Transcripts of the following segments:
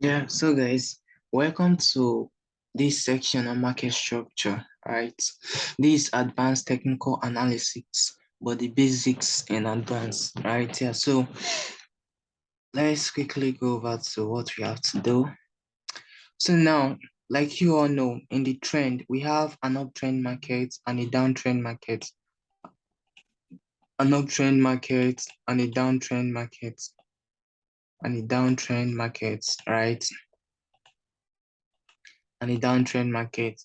Yeah, so guys, welcome to this section on market structure, right? This advanced technical analysis, but the basics in advance, right? Yeah, so let's quickly go over to what we have to do. So now, like you all know, in the trend, we have an uptrend market and a downtrend market, an uptrend market and a downtrend market, and a downtrend market, right? And a downtrend market.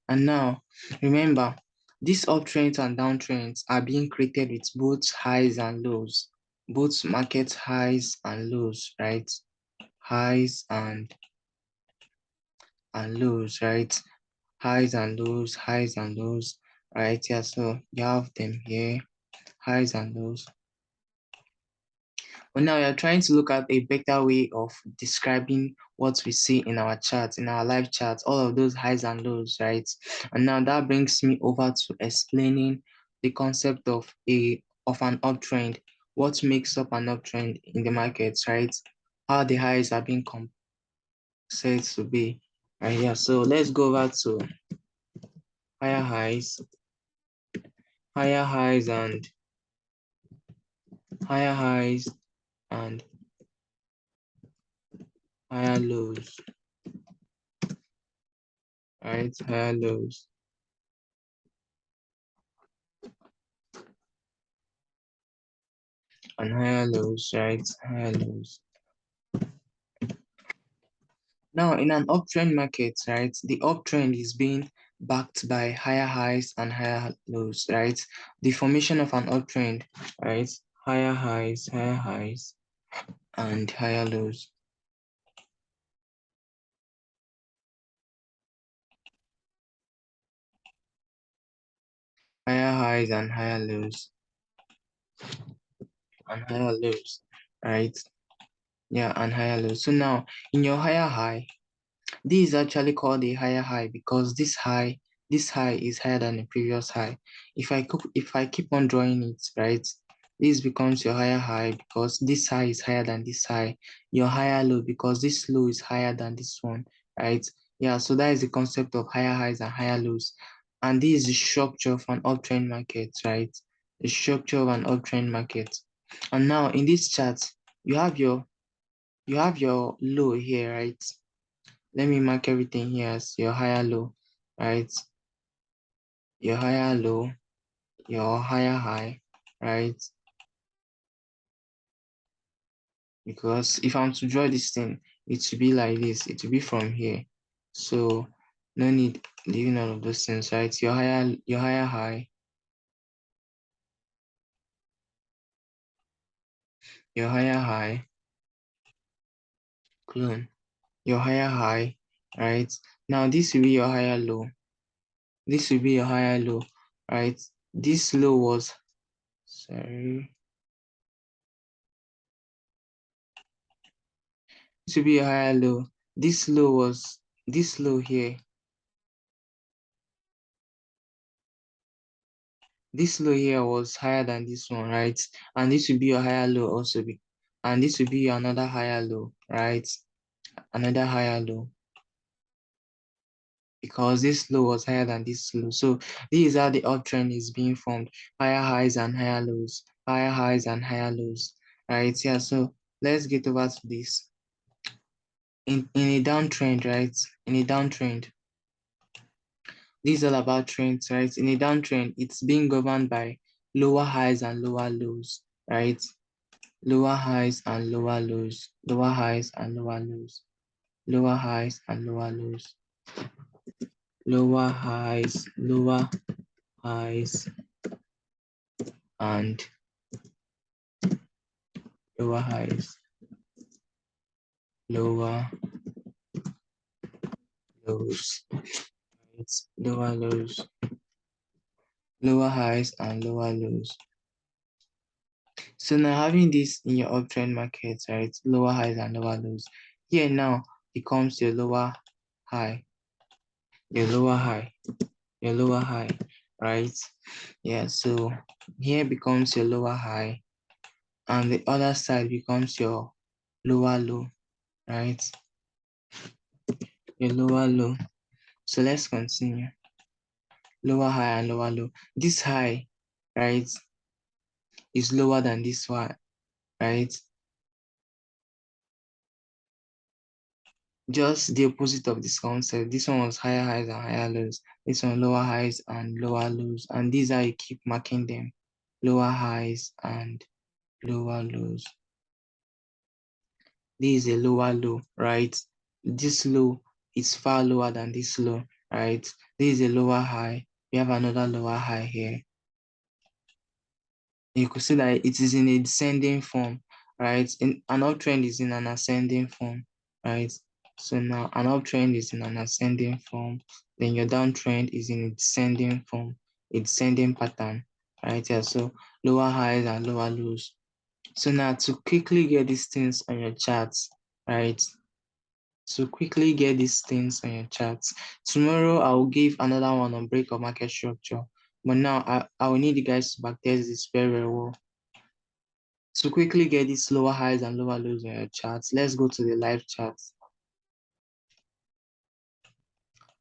And now, remember, these uptrends and downtrends are being created with both highs and lows, both market highs and lows, right? Highs and lows, right? Highs and lows, right? Yeah, so you have them here, highs and lows. But now you're trying to look at a better way of describing what we see in our charts, in our live charts, all of those highs and lows, right? And now that brings me over to explaining the concept of an uptrend, what makes up an uptrend in the markets, right? How the highs are being said to be. Right, yeah, so let's go over to higher highs, higher highs and higher highs and higher lows, right? Higher lows. And higher lows, right? Higher lows. Now, in an uptrend market, right, the uptrend is being backed by higher highs and higher lows, right? The formation of an uptrend, right? Higher highs, and higher lows. Higher highs and higher lows. And higher lows, right? Yeah, and higher lows. So now, in your higher high, this is actually called a higher high because this high is higher than the previous high. If I keep on drawing it, right, this becomes your higher high because this high is higher than this high. Your higher low because this low is higher than this one, right? Yeah, so that is the concept of higher highs and higher lows. And this is the structure of an uptrend market, right? The structure of an uptrend market. And now in this chart, you have your low here, right? Let me mark everything here as your higher low, right? Your higher low, your higher high, right? Because if I'm to draw this thing, it should be like this. It will be from here. So no need leaving all of those things, right? Your higher high, your higher high, clone, your higher high, right? Now this will be your higher low. This will be your higher low, right? This low was, sorry. This will be a higher low. This low was this low here. This low here was higher than this one, right? And this will be a higher low also. And this will be another higher low, right? Another higher low. Because this low was higher than this low. So this is how the uptrend is being formed. Higher highs and higher lows. Higher highs and higher lows. Right? Yeah, so let's get over to this. In a downtrend, right? In a downtrend, this is all about trends, right? In a downtrend, it's being governed by lower highs and lower lows, right? Lower highs and lower lows, lower highs and lower lows, lower highs and lower lows, lower highs, and lower highs, lower lows, right? Lower lows, lower highs and lower lows. So now having this in your uptrend market, right? Lower highs and lower lows. Here now becomes your lower high, your lower high, your lower high, right? Yeah, so here becomes your lower high, and the other side becomes your lower low, right? your lower low. So let's continue. Lower high and lower low. This high, right, is lower than this one, right? Just the opposite of this concept. This one was higher highs and higher lows. This one lower highs and lower lows. And these are you keep marking them. Lower highs and lower lows. This is a lower low, right? This low is far lower than this low, right? This is a lower high. We have another lower high here. You could see that it is in a descending form, right? An uptrend is in an ascending form, right? So now an uptrend is in an ascending form, then your downtrend is in a descending form, a descending pattern, right? Yeah, so lower highs and lower lows. So now to quickly get these things on your charts, right? To quickly get these things on your charts. Tomorrow I will give another one on break of market structure. But now I will need you guys to backtest this very, very well. To quickly get these lower highs and lower lows on your charts, let's go to the live charts.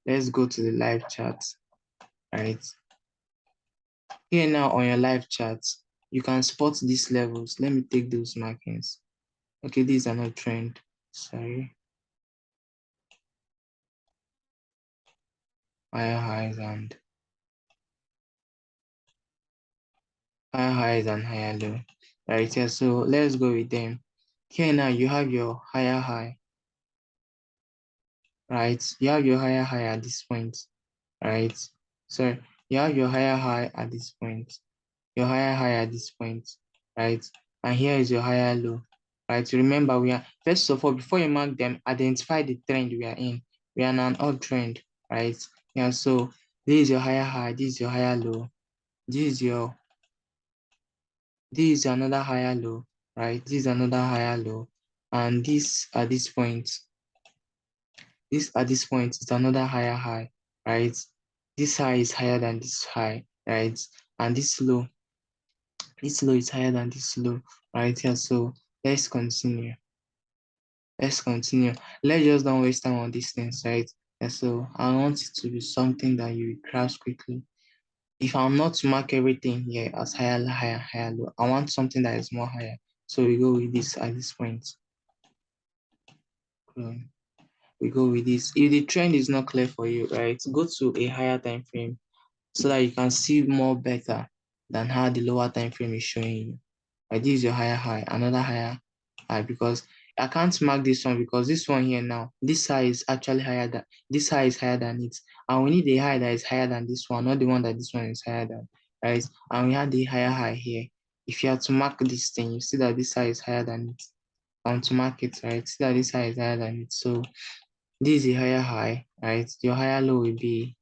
Let's go to the live charts, right? Here now on your live charts, you can spot these levels. Let me take those markings. Okay, these are not trend. Sorry. Higher highs and higher low. Right here. So let's go with them. Here now you have your higher high, right? You have your higher high at this point, right? So you have your higher high at this point, your higher high at this point, right? And here is your higher low, right? Remember, we are, first of all, before you mark them, identify the trend we are in. We are in an uptrend, right? Yeah, so this is your higher high, this is your higher low, this is another higher low, right? This is another higher low, and this at this point, is another higher high, right? This high is higher than this high, right? And this low is higher than this low, right here. So let's continue. Let's continue. Let's just don't waste time on these things, right? And so I want it to be something that you grasp quickly. If I'm not to mark everything here as higher, higher, higher, low, I want something that is more higher. So we go with this at this point. We go with this. If the trend is not clear for you, right, go to a higher time frame so that you can see more better than how the lower time frame is showing you. Like this is your higher high, another higher high, because I can't mark this one because this one here now, this high is actually higher than this high is higher than it. And we need a high that is higher than this one, not the one that this one is higher than, right? And we have the higher high here. If you have to mark this thing, you see that this high is higher than it. And to mark it, right? See that this high is higher than it. So this is a higher high, right? Your higher low will be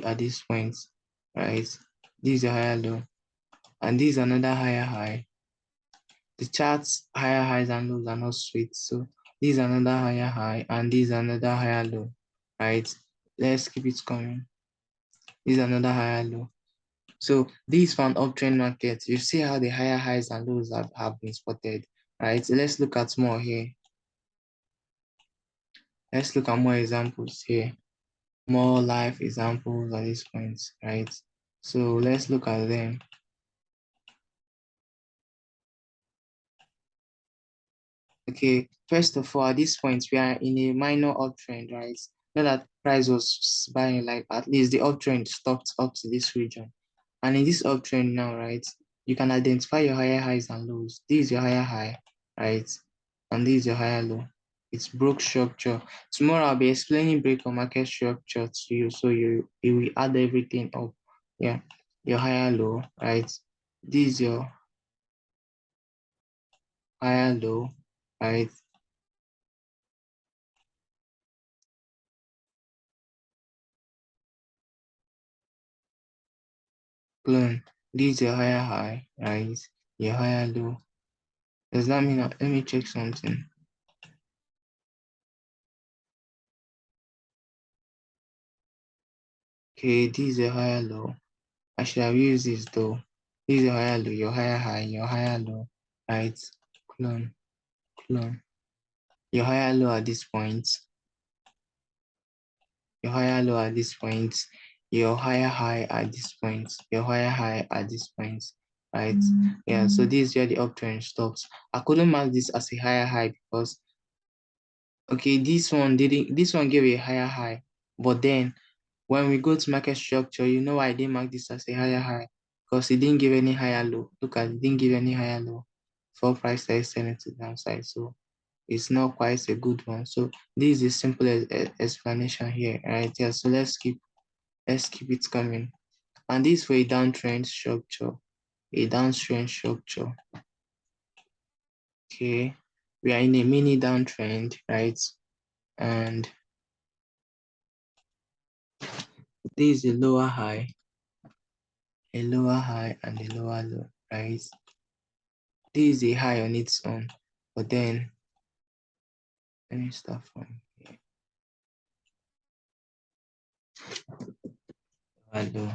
at this point, right? This is a higher low, and this is another higher high. The charts higher highs and lows are not sweet, so this is another higher high, and this is another higher low, right? Let's keep it coming. This is another higher low. So these for an uptrend market, you see how the higher highs and lows have been spotted, right? So let's look at more here. Let's look at more examples here. More live examples at this point, right? So let's look at them. Okay, first of all, at this point, we are in a minor uptrend, right? Not that price was buying, like at least the uptrend stopped up to this region. And in this uptrend now, right, you can identify your higher highs and lows. This is your higher high, right? And this is your higher low. It's broke structure. Tomorrow I'll be explaining break of market structure to you, so you will add everything up. Yeah, your higher low, right? This is your higher low, right? Clone. This is your higher high, right? Your higher low. Does that mean let me check something? Okay, this is a higher low. I should have used this though. This is your higher low, your higher high, your higher low, right? Clone, clone. Your higher low at this point, your higher low at this point, your higher high at this point, your higher high at this point, right? Yeah, so this is where the uptrend stops. I couldn't mark this as a higher high because, okay, this one gave a higher high, but then when we go to market structure, you know why I didn't mark this as a higher high? Because it didn't give any higher low. Look at it, didn't give any higher low for price that is selling to the downside. So it's not quite a good one. So this is a simple explanation here, right? Yeah, so let's keep it coming. And this for a downtrend structure, a downtrend structure. Okay, we are in a mini downtrend, right? And this is a lower high, and a lower low, right? This is a high on its own, but then let me start from here. Low.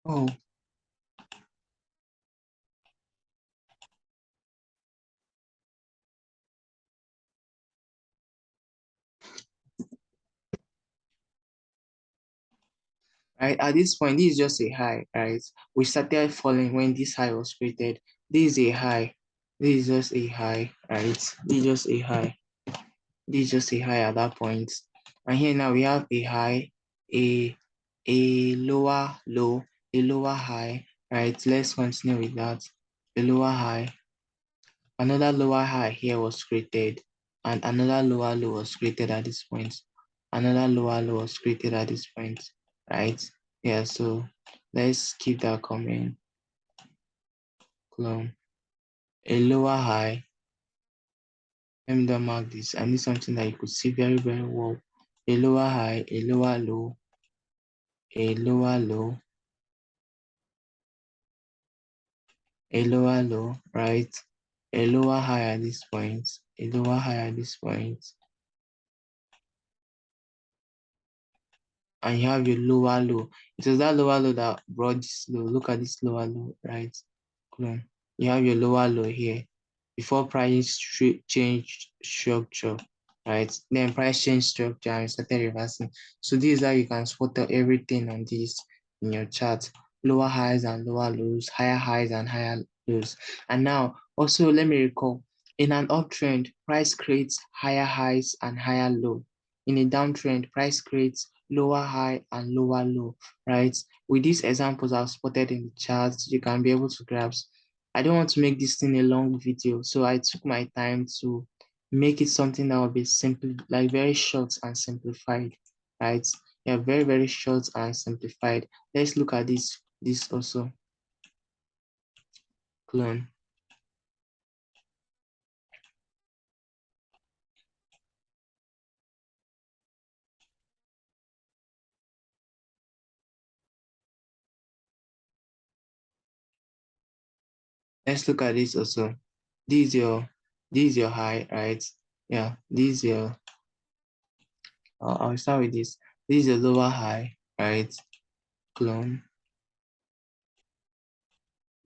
Oh, right. At this point, this is just a high, right? We started falling when this high was created. This is a high. This is just a high, right? This is just a high. This is just a high at that point. And here now we have a high, a lower low, a lower high, right? Let's continue with that. A lower high, another lower high here was created, and another lower low was created at this point. Another lower low was created at this point, right? Yeah, so let's keep that coming. Clone. A lower high. Let me don't mark this. I need something that you could see very, very well. A lower high, a lower low, a lower low, a lower low, right? A lower high at this point, a lower high at this point, and you have your lower low. It was that lower low that brought this low. Look at this lower low, right? Clone. You have your lower low here before price changed structure, right? Then price change structure and started reversing. So this is how you can spot out everything on this in your chart. Lower highs and lower lows, higher highs and higher lows. And now also let me recall, in an uptrend, price creates higher highs and higher low. In a downtrend, price creates lower high and lower low, right? With these examples I've spotted in the charts, you can be able to grasp. I don't want to make this thing a long video, so I took my time to make it something that will be simple, like very short and simplified, right? Yeah, very, very short and simplified. Let's look at this also. Clone. Let's look at this also. This is your high, right? Yeah, this is your, I'll start with this. This is a lower high, right? Clone.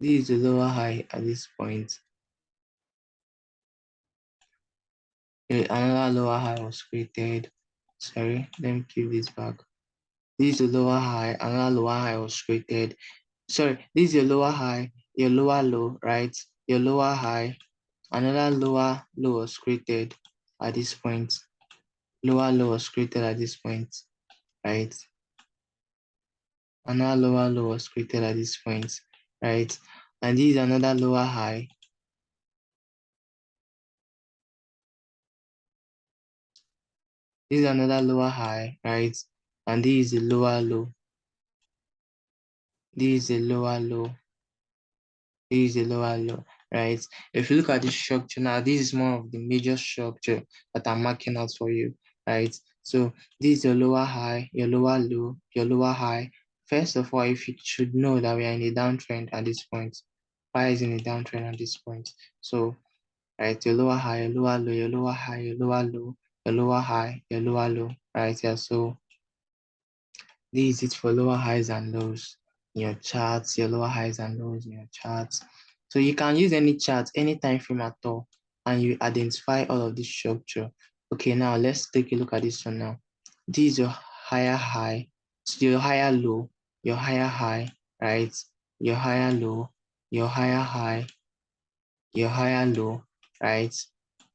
This is a lower high at this point. Another lower high was created. Sorry, let me keep this back. This is a lower high, another lower high was created. Sorry, this is your lower high, your lower low, right? Your lower high, another lower low was created at this point. Lower low was created at this point, right? Another lower low was created at this point, right? And this is another lower high. This is another lower high, right? And this is a lower low. This is a lower low. This is a lower low, right? If you look at this structure now, this is one of the major structure that I'm marking out for you, right? So this is your lower high, your lower low, your lower high. First of all, if you should know that we are in a downtrend at this point. Why is in a downtrend at this point? So, right, your lower high, your lower low, your lower high, your lower low, your lower high, your lower low, right? Yeah, so This is it for lower highs and lows in your charts, your lower highs and lows in your charts. So you can use any chart, any time frame at all, and you identify all of this structure. Okay, now let's take a look at this one now. This is your higher high, so your higher low, your higher high, right? Your higher low, your higher high, your higher low, right?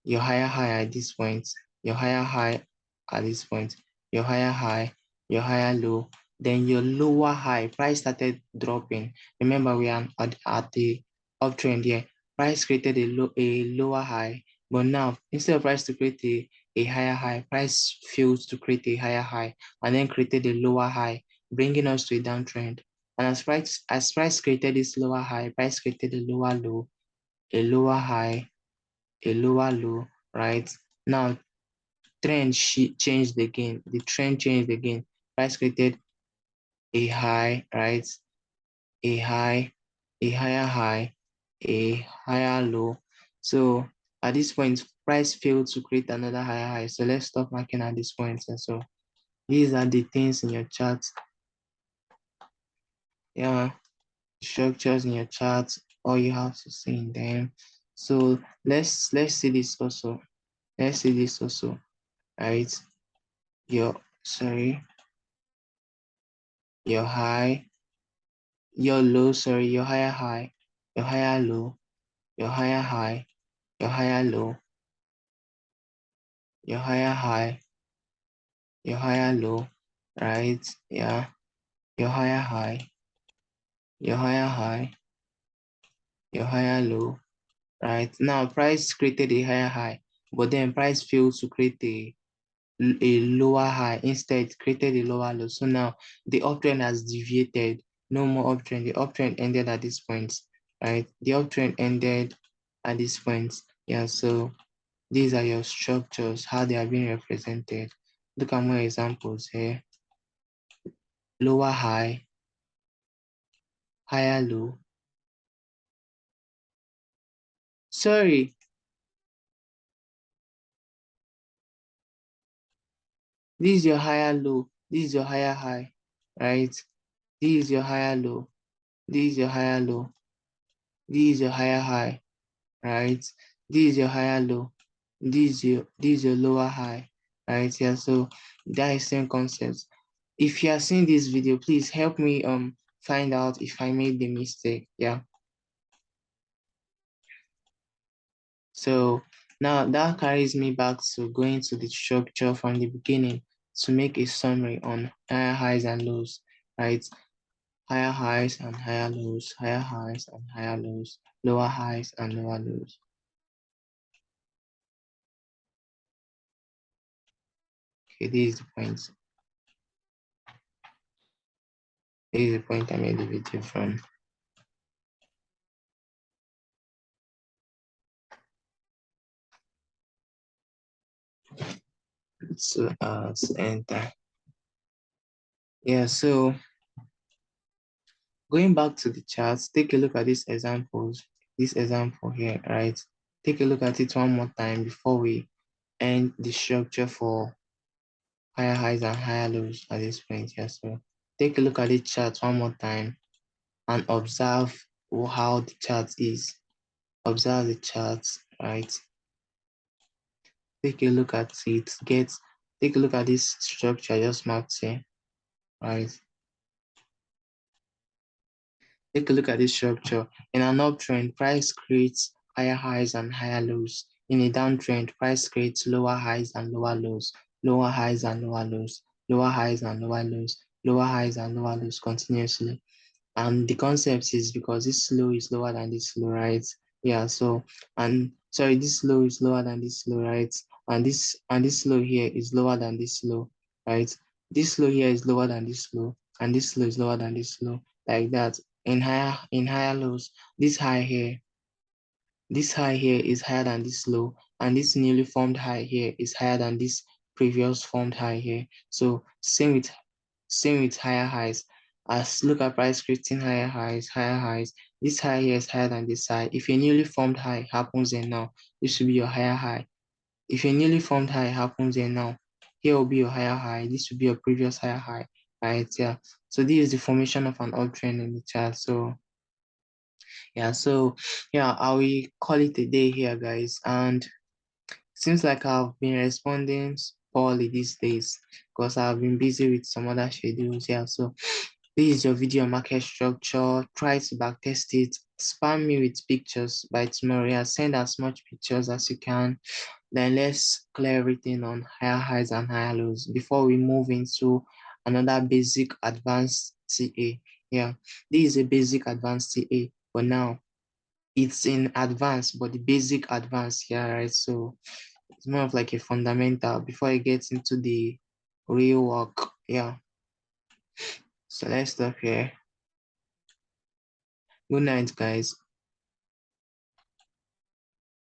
Your higher high at this point, your higher high at this point, your higher high, your higher low, then your lower high. Price started dropping. Remember, we are at the uptrend here. Price created a lower high, but now instead of price to create a higher high, price failed to create a higher high and then created a lower high, bringing us to a downtrend. And as price created this lower high, price created a lower low, a lower high, a lower low, right? Now, trend changed again. The trend changed again. Price created a high, right? A high, a higher high, a higher low. So at this point, price failed to create another higher high. So let's stop marking at this point. And so these are the things in your chart. Yeah, structures in your chart. All you have to see in them. So let's see this also. Let's see this also. Right? Your your high, your low, your higher high, your higher low, your higher high, your higher low, your higher high, your higher low, right? Yeah, your higher high, your higher high, your higher low, right? Now price created a higher high, but then price failed to create a lower high, instead created a lower low. So now the uptrend has deviated. No more uptrend. The uptrend ended at this point, right? The uptrend ended at this point. Yeah, so these are your structures, how they are being represented. Look at more examples here. Lower high, higher low. Sorry, this is your higher low, this is your higher high, right? This is your higher low, this is your higher low, this is your higher high, right? This is your higher low, this is your lower high, right? Yeah, so that is same concept. If you are seeing this video, please help me find out if I made the mistake. Yeah. So now that carries me back to going to the structure from the beginning to make a summary on higher highs and lows, right? Higher highs and higher lows, higher highs and higher lows, lower highs and lower lows. Okay, this is the point. This is the point I made the video from. So enter. Yeah, so going back to the charts, take a look at these examples, this example here, right? Take a look at it one more time before we end the structure for higher highs and higher lows at this point here. So take a look at the chart one more time and observe how the chart is. Observe the chart, right? Take a look at it. Take a look at this structure I just marked here, right? Take a look at this structure. In an uptrend, price creates higher highs and higher lows. In a downtrend, price creates lower highs and lower lows, lower highs and lower lows, lower highs and lower lows, lower highs and lower lows continuously. And the concept is because this low is lower than this low, right? Yeah, so and sorry, this low is lower than this low, right? And this low here is lower than this low, right? This low here is lower than this low, and this low is lower than this low, like that. In higher lows, this high here is higher than this low, and this newly formed high here is higher than this previous formed high here. So same with higher highs. As look at price creating higher highs. This high here is higher than this high. If a newly formed high happens here now, this will be your higher high. If a newly formed high happens here now, here will be your higher high. This will be your previous higher high. right? Yeah. So this is the formation of an uptrend in the chart. So yeah, I will call it a day here, guys. And seems like I've been responding poorly these days because I've been busy with some other schedules. Yeah, so this is your video market structure. Try to backtest it. Spam me with pictures by tomorrow. Yeah, send as much pictures as you can. Then let's clear everything on higher highs and higher lows before we move into another basic advanced TA. Yeah, this is a basic advanced TA, but now it's in advanced, but the basic advanced here, right? So it's more of like a fundamental before it gets into the real work. Yeah. So let's stop here. Good night, guys.